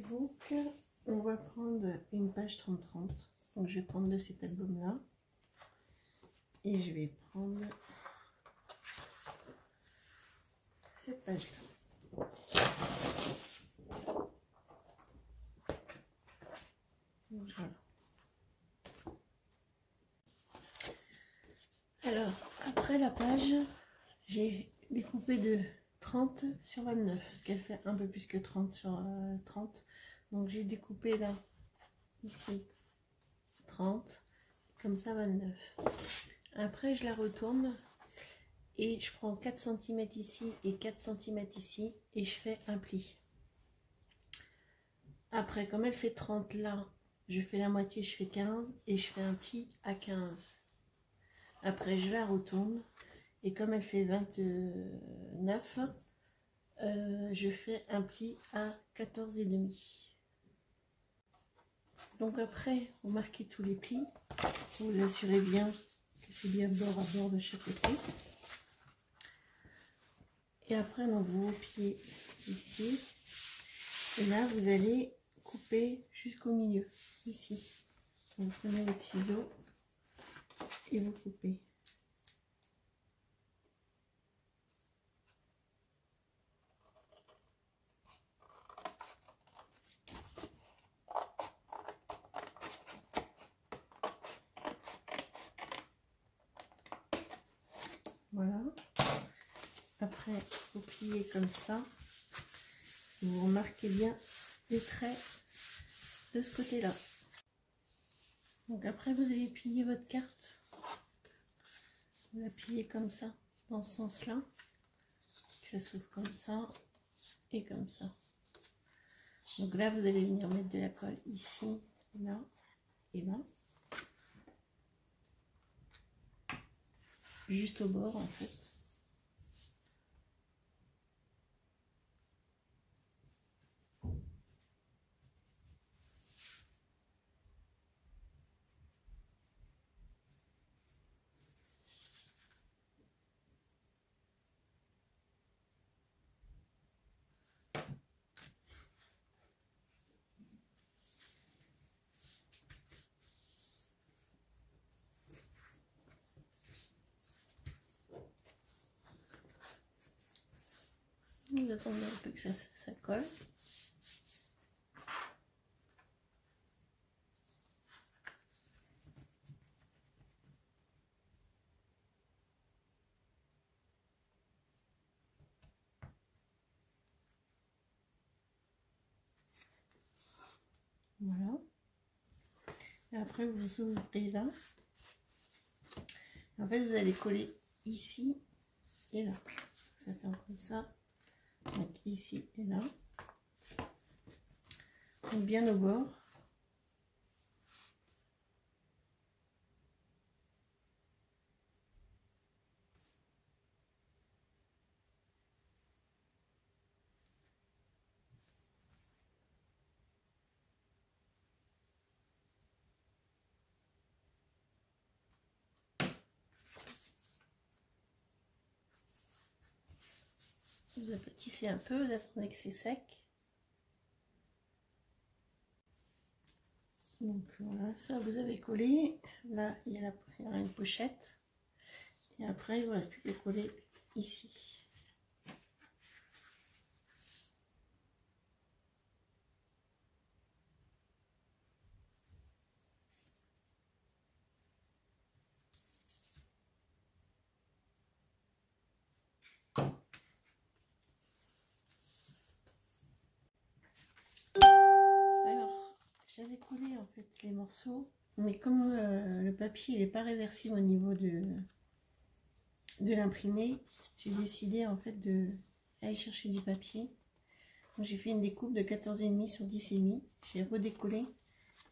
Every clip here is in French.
book, on va prendre une page 30-30. Donc je vais prendre de cet album-là. Et je vais prendre cette page-là. Voilà. Alors, après la page, j'ai découpé de 30 sur 29, parce qu'elle fait un peu plus que 30 sur 30. Donc j'ai découpé là, ici, 30, comme ça 29. Après je la retourne et je prends 4 cm ici et 4 cm ici et je fais un pli. Après, comme elle fait 30 là, je fais la moitié, je fais 15 et je fais un pli à 15. Après je la retourne et comme elle fait 29, je fais un pli à 14,5. Donc après, vous marquez tous les plis, vous vous assurez bien que c'est bien bord à bord de chaque côté. Et après, donc, vous repliez ici. Et là, vous allez couper jusqu'au milieu, ici. Donc, vous prenez votre ciseau et vous coupez. Voilà. Après, vous pliez comme ça. Vous remarquez bien les traits de ce côté-là. Donc après, vous allez plier votre carte. Vous la pliez comme ça, dans ce sens-là. Ça s'ouvre comme ça et comme ça. Donc là, vous allez venir mettre de la colle ici, là et là. Juste au bord, en fait. Vous attendez un peu que ça colle. Voilà. Et après, vous ouvrez là. En fait, vous allez coller ici et là. Ça fait comme ça. Donc ici et là. Donc bien au bord. Vous aplatissez un peu, vous attendez que c'est sec. Donc voilà, ça vous avez collé. Là, il y a une pochette. Et après, il ne vous reste plus qu'à coller ici. Alors, j'avais collé en fait les morceaux, mais comme le papier n'est pas réversible au niveau de l'imprimé, j'ai décidé en fait d'aller chercher du papier. Donc j'ai fait une découpe de 14,5 sur 10,5. J'ai redécollé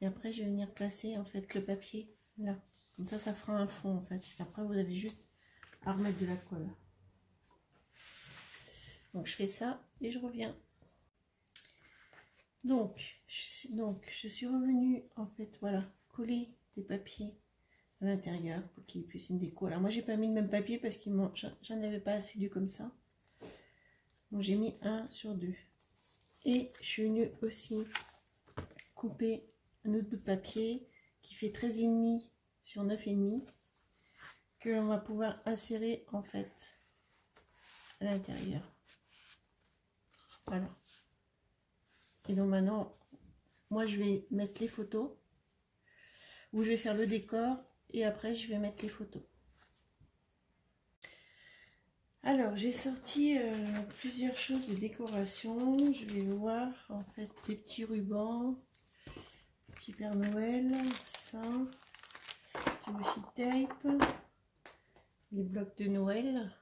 et après je vais venir placer en fait le papier là. Comme ça fera un fond en fait. Après vous avez juste à remettre de la colle. Donc je fais ça et je reviens. Donc je suis revenue en fait, voilà, coller des papiers à l'intérieur pour qu'il y ait plus une déco. Alors moi j'ai pas mis le même papier parce que j'en avais pas assez du comme ça. Donc j'ai mis 1 sur 2. Et je suis venue aussi couper un autre bout de papier qui fait 13,5 sur 9,5 que l'on va pouvoir insérer en fait à l'intérieur. Voilà. Et donc maintenant, moi je vais mettre les photos, ou je vais faire le décor et après je vais mettre les photos. Alors j'ai sorti plusieurs choses de décoration. Je vais voir en fait des petits rubans, petit Père Noël, ça, du washi tape, les blocs de Noël,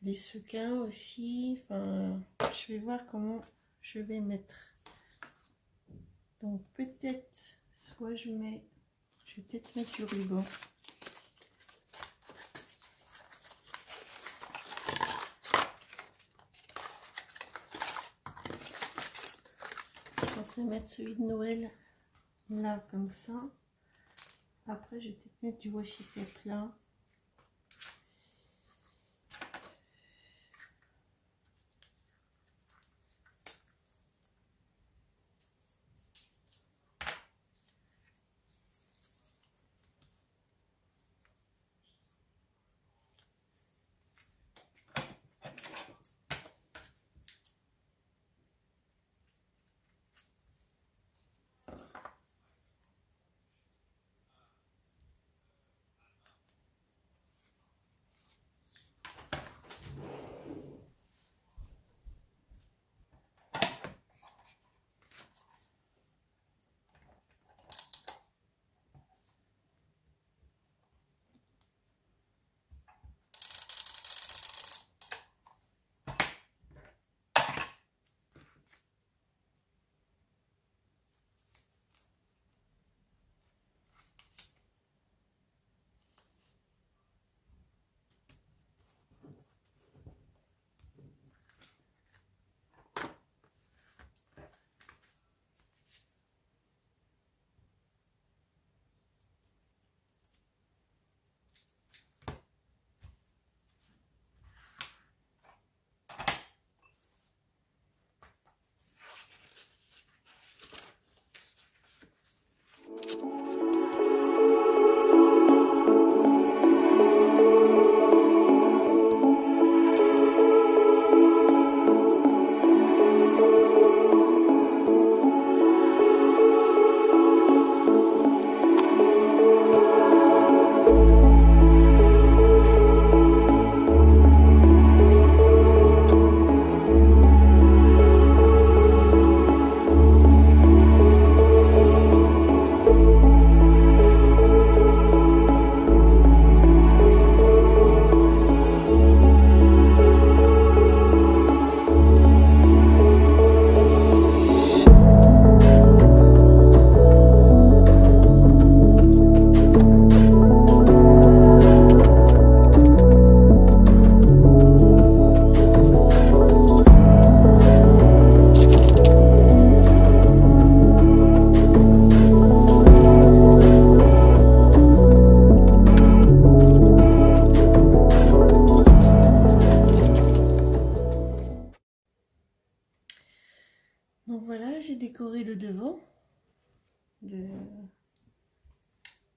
des sequins aussi. Enfin, je vais voir comment je vais mettre. Donc peut-être, soit je vais peut-être mettre du ruban. Je pensais mettre celui de Noël là comme ça. Après je vais peut-être mettre du washi tape là. Donc voilà, j'ai décoré le devant de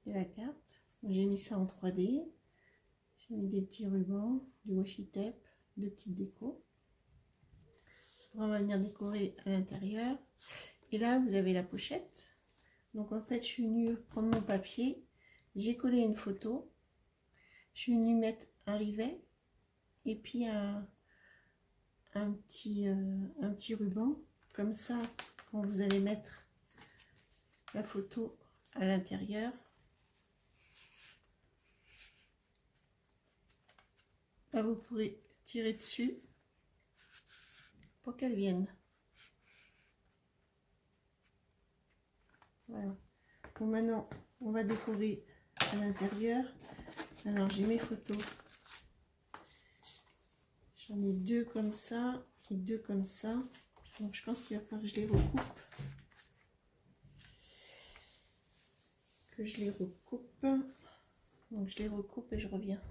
la carte. J'ai mis ça en 3D. J'ai mis des petits rubans, du washi tape, de petites décos. On va venir décorer à l'intérieur. Et là, vous avez la pochette. Donc en fait, je suis venue prendre mon papier. J'ai collé une photo. Je suis venue mettre un rivet. Et puis un petit ruban. Comme ça, quand vous allez mettre la photo à l'intérieur, là, vous pourrez tirer dessus pour qu'elle vienne. Voilà. Bon, maintenant, on va décorer à l'intérieur. Alors, j'ai mes photos. J'en ai deux comme ça et deux comme ça. Donc, je pense qu'il va falloir que je les recoupe. Donc, je les recoupe et je reviens.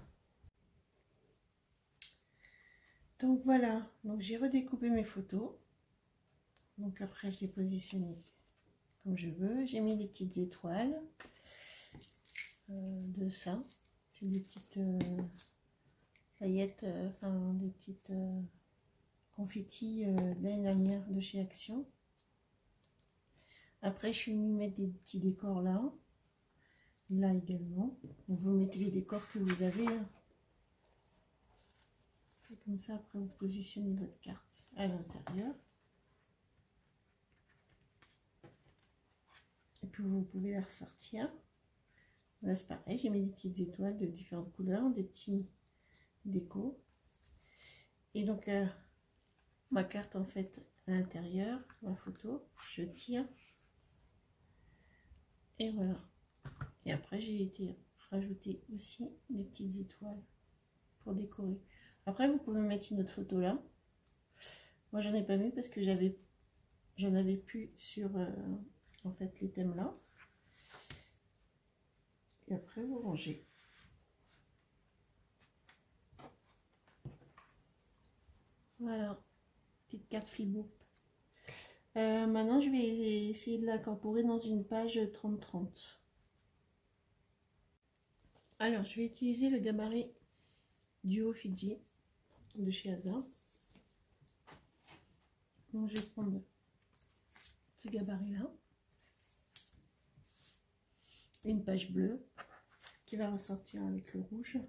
Donc voilà, donc j'ai redécoupé mes photos. Donc après je les positionne comme je veux. J'ai mis des petites étoiles de ça. C'est des petites paillettes, enfin des petites confettis de l'année dernière de chez Action. Après je suis venue mettre des petits décors là. Là également. Donc, vous mettez les décors que vous avez. Hein. Et comme ça après vous positionnez votre carte à l'intérieur. Et puis vous pouvez la ressortir. Là c'est pareil, j'ai mis des petites étoiles de différentes couleurs, des petits décos. Et donc ma carte en fait à l'intérieur, ma photo, je tire. Et voilà. Et après j'ai été rajouter aussi des petites étoiles pour décorer. Après vous pouvez mettre une autre photo là. Moi j'en ai pas mis parce que j'en avais plus sur en fait les thèmes là. Et après vous rangez. Voilà, petite carte flipbook. Maintenant je vais essayer de l'incorporer dans une page 30-30. Alors je vais utiliser le gabarit Duo Fidji de chez Hasard. Donc je vais prendre ce gabarit là, une page bleue qui va ressortir avec le rouge.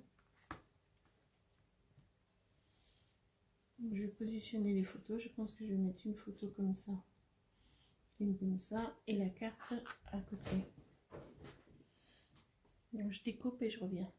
Donc, je vais positionner les photos. Je pense que je vais mettre une photo comme ça, une comme ça, et la carte à côté. Donc je découpe et je reviens.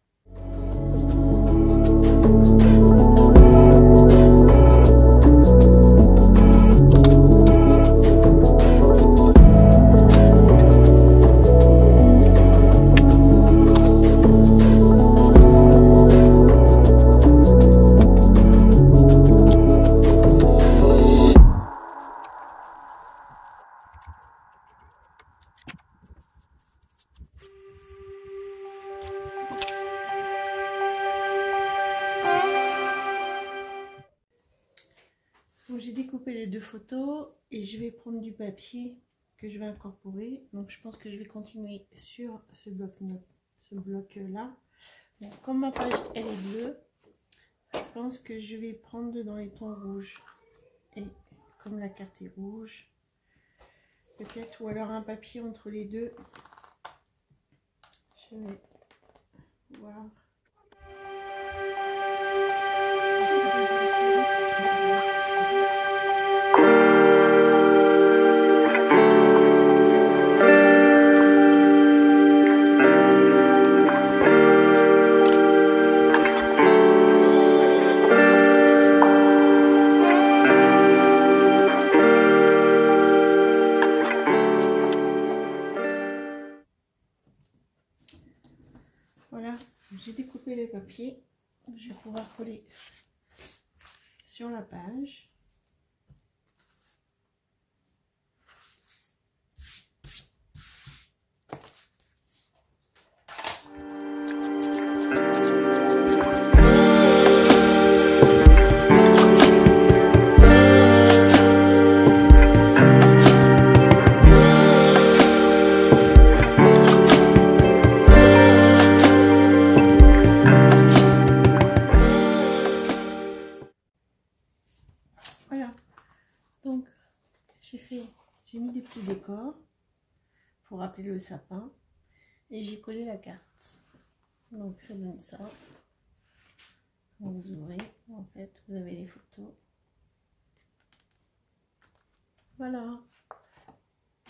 J'ai découpé les deux photos et je vais prendre du papier que je vais incorporer. Donc je pense que je vais continuer sur ce bloc là. Donc, comme ma page elle est bleue, je pense que je vais prendre dans les tons rouges. Et comme la carte est rouge, peut-être, ou alors un papier entre les deux. Je vais voir. Voilà, j'ai découpé les papiers. Je vais pouvoir coller sur la page. Voilà, donc j'ai mis des petits décors pour rappeler le sapin et j'ai collé la carte. Donc ça donne ça. Quand vous ouvrez, en fait, vous avez les photos. Voilà.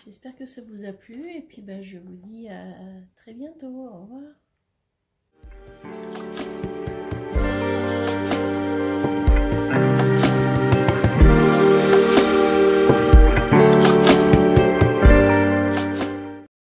J'espère que ça vous a plu et puis je vous dis à très bientôt. Au revoir.